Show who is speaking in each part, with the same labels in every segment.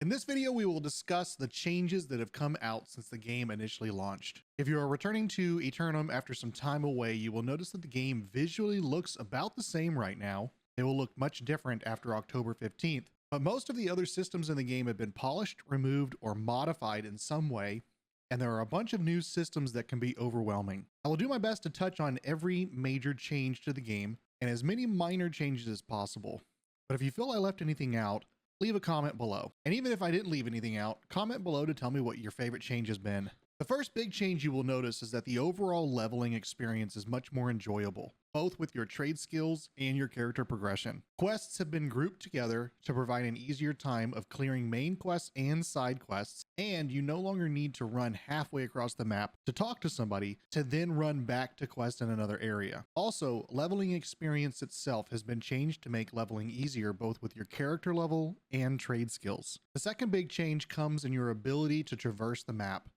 Speaker 1: In this video, we will discuss the changes that have come out since the game initially launched. If you are returning to Aeternum after some time away, you will notice that the game visually looks about the same right now. It will look much different after October 15th, but most of the other systems in the game have been polished, removed, or modified in some way, and there are a bunch of new systems that can be overwhelming. I will do my best to touch on every major change to the game and as many minor changes as possible. But if you feel I left anything out, leave a comment below. And even if I didn't leave anything out, comment below to tell me what your favorite change has been. The first big change you will notice is that the overall leveling experience is much more enjoyable, both with your trade skills and your character progression. Quests have been grouped together to provide an easier time of clearing main quests and side quests, and you no longer need to run halfway across the map to talk to somebody to then run back to quest in another area. Also, leveling experience itself has been changed to make leveling easier both with your character level and trade skills. The second big change comes in your ability to traverse the map.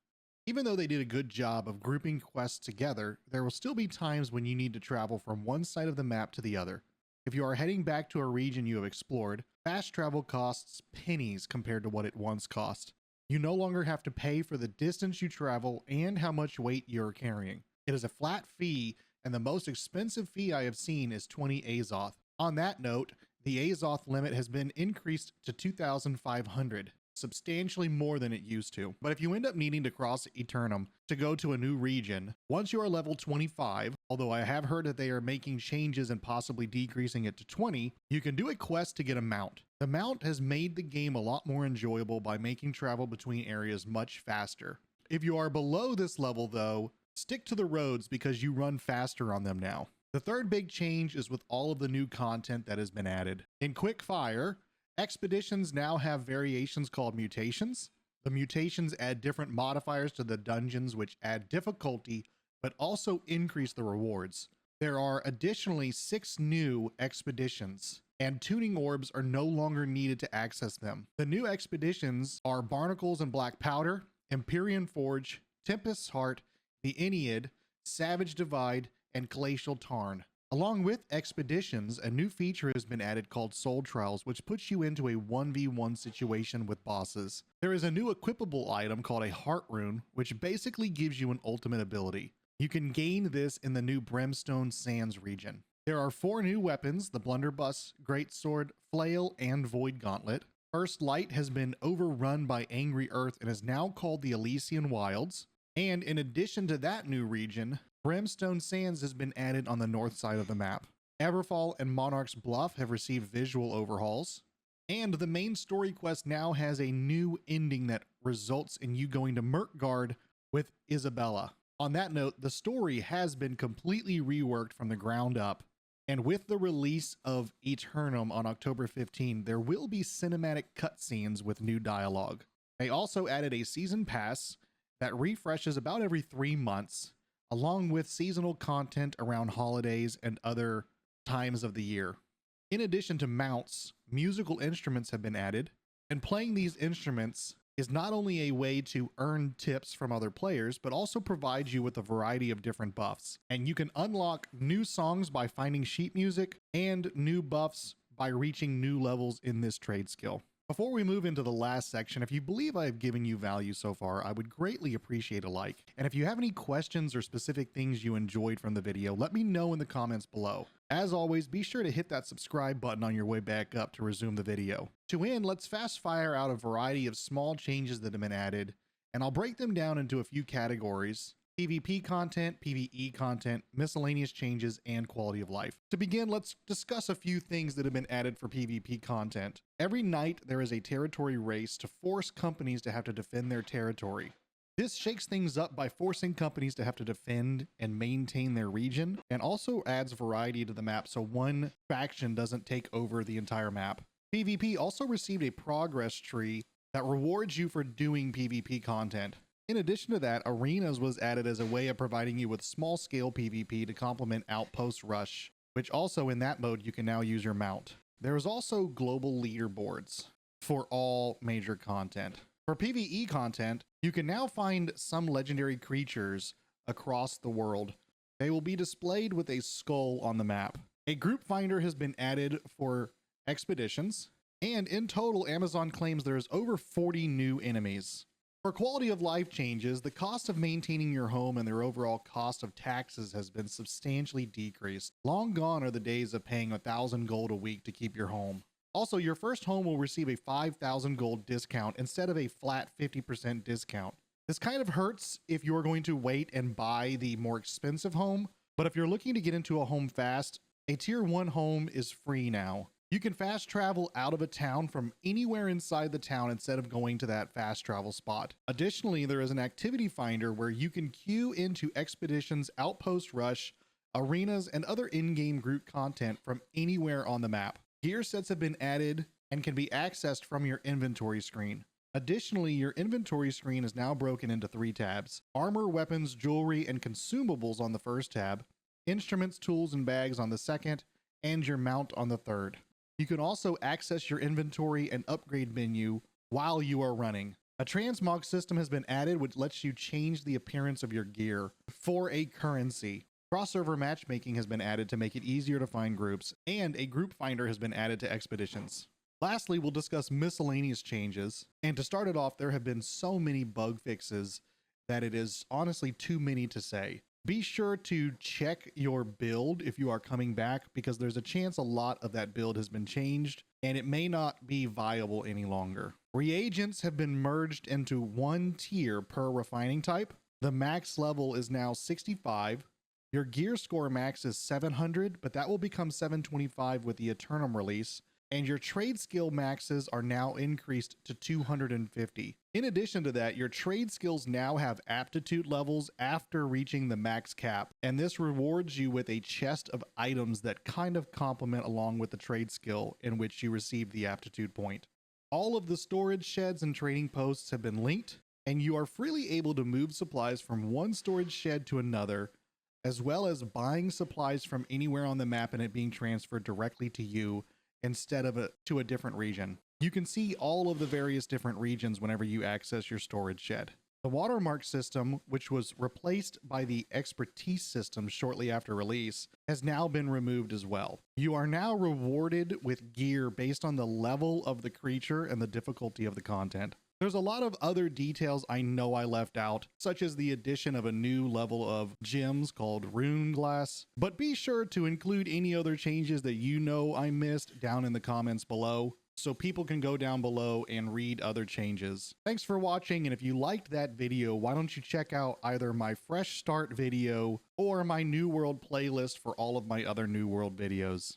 Speaker 1: Even though they did a good job of grouping quests together, there will still be times when you need to travel from one side of the map to the other. If you are heading back to a region you have explored, fast travel costs pennies compared to what it once cost. You no longer have to pay for the distance you travel and how much weight you're carrying. It is a flat fee, and the most expensive fee I have seen is 20 Azoth. On that note, the Azoth limit has been increased to 2,500. Substantially more than it used to. But if you end up needing to cross Aeternum to go to a new region, once you are level 25, although I have heard that they are making changes and possibly decreasing it to 20, you can do a quest to get a mount. The mount has made the game a lot more enjoyable by making travel between areas much faster. If you are below this level though, stick to the roads because you run faster on them now. The third big change is with all of the new content that has been added. In Quick Fire, expeditions now have variations called mutations. The mutations add different modifiers to the dungeons which add difficulty, but also increase the rewards. There are additionally 6 new expeditions, and tuning orbs are no longer needed to access them. The new expeditions are Barnacles and Black Powder, Empyrean Forge, Tempest's Heart, the Ennead, Savage Divide, and Glacial Tarn. Along with expeditions, a new feature has been added called Soul Trials, which puts you into a 1v1 situation with bosses. There is a new equipable item called a Heart Rune, which basically gives you an ultimate ability. You can gain this in the new Brimstone Sands region. There are 4 new weapons, the Blunderbuss, Greatsword, Flail, and Void Gauntlet. First Light has been overrun by Angry Earth and is now called the Elysian Wilds. And in addition to that new region, Brimstone Sands has been added on the north side of the map. Everfall and Monarch's Bluff have received visual overhauls. And the main story quest now has a new ending that results in you going to Mirkgard with Isabella. On that note, the story has been completely reworked from the ground up. And with the release of Aeternum on October 15, there will be cinematic cutscenes with new dialogue. They also added a season pass that refreshes about every 3 months, along with seasonal content around holidays and other times of the year. In addition to mounts, musical instruments have been added, and playing these instruments is not only a way to earn tips from other players, but also provides you with a variety of different buffs. And you can unlock new songs by finding sheet music and new buffs by reaching new levels in this trade skill. Before we move into the last section, if you believe I have given you value so far, I would greatly appreciate a like. And if you have any questions or specific things you enjoyed from the video, let me know in the comments below. As always, be sure to hit that subscribe button on your way back up to resume the video. To end, let's fast fire out a variety of small changes that have been added, and I'll break them down into a few categories: PvP content, PvE content, miscellaneous changes, and quality of life. To begin, let's discuss a few things that have been added for PvP content. Every night, there is a territory race to force companies to have to defend their territory. This shakes things up by forcing companies to have to defend and maintain their region, and also adds variety to the map so one faction doesn't take over the entire map. PvP also received a progress tree that rewards you for doing PvP content. In addition to that, Arenas was added as a way of providing you with small-scale PvP to complement Outpost Rush, which also in that mode you can now use your mount. There is also global leaderboards for all major content. For PvE content, you can now find some legendary creatures across the world. They will be displayed with a skull on the map. A group finder has been added for expeditions, And in total, Amazon claims there's over 40 new enemies. For quality of life changes, the cost of maintaining your home and their overall cost of taxes has been substantially decreased. Long gone are the days of paying 1,000 gold a week to keep your home. Also, your first home will receive a 5,000 gold discount instead of a flat 50% discount. This kind of hurts if you're going to wait and buy the more expensive home, but if you're looking to get into a home fast, a tier 1 home is free now. You can fast travel out of a town from anywhere inside the town instead of going to that fast travel spot. Additionally, there is an activity finder where you can queue into expeditions, outpost rush, arenas, and other in-game group content from anywhere on the map. Gear sets have been added and can be accessed from your inventory screen. Additionally, your inventory screen is now broken into 3 tabs: armor, weapons, jewelry, and consumables on the first tab, instruments, tools, and bags on the second, and your mount on the third. You can also access your inventory and upgrade menu while you are running. A transmog system has been added which lets you change the appearance of your gear for a currency. Cross-server matchmaking has been added to make it easier to find groups, and a group finder has been added to expeditions. Lastly, we'll discuss miscellaneous changes. And to start it off, there have been so many bug fixes that it is honestly too many to say. Be sure to check your build if you are coming back, because there's a chance a lot of that build has been changed and it may not be viable any longer. Reagents have been merged into 1 tier per refining type. The max level is now 65. Your gear score max is 700, but that will become 725 with the Aeternum release. And your trade skill maxes are now increased to 250. In addition to that, your trade skills now have aptitude levels after reaching the max cap, and this rewards you with a chest of items that kind of complement along with the trade skill in which you receive the aptitude point. All of the storage sheds and trading posts have been linked, and you are freely able to move supplies from one storage shed to another, as well as buying supplies from anywhere on the map and it being transferred directly to you instead of to a different region. You can see all of the various different regions whenever you access your storage shed. The watermark system, which was replaced by the expertise system shortly after release, has now been removed as well. You are now rewarded with gear based on the level of the creature and the difficulty of the content. There's a lot of other details I know I left out, such as the addition of a new level of gems called Rune Glass, but be sure to include any other changes that you know I missed down in the comments below, so people can go down below and read other changes. Thanks for watching, and if you liked that video, why don't you check out either my Fresh Start video or my New World playlist for all of my other New World videos.